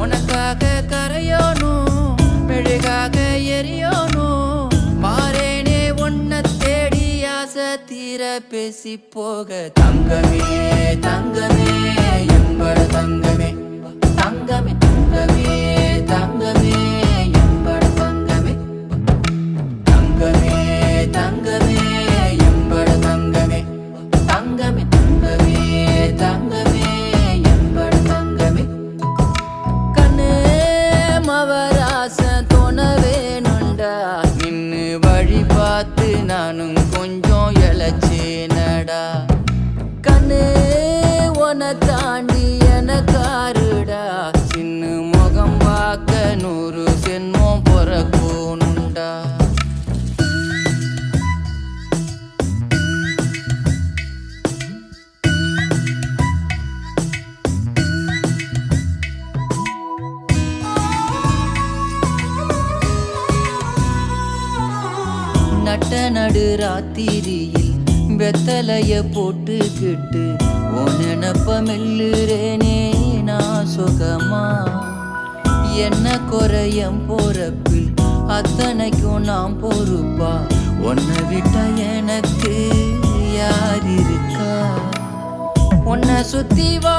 உனக்காக கரையோனும் மெழுகாக எரியோனும் மாறேனே உன்னை தேடி ஆசை தீர பேசி போக தங்கமே தங்கமே எம்பட தங்கமே தங்கமே தங்கமே தங்கமே எம்பட தங்கமே தங்கமே தங்கமே எம்பட தங்கமே தங்கமே தங்கமே தங்கமே எம்பட தங்கமே கண்ணு மவராசன் தோண வேணுண்டா நின்னு வழி பார்த்து நானும் கொஞ்சம் இழைச்சேனடா கண்ணு உன தாண்டி எனக்காருடா சின்ன முகம் பார்க்க 100 சென்மம் பொறக்கோனுண்டா நட்ட நடு ராத்திரியில் வெத்தலைய போட்டுக்கிட்டு உன் நினப்ப மெல்லுறேனே நான் சுகமா என்ன குறையம் போறப்பில் அத்தனைக்கும் நான் பொறுப்பா உன்னை விட்டா எனக்கு யார் இருக்கா உன்னை சுத்தி வா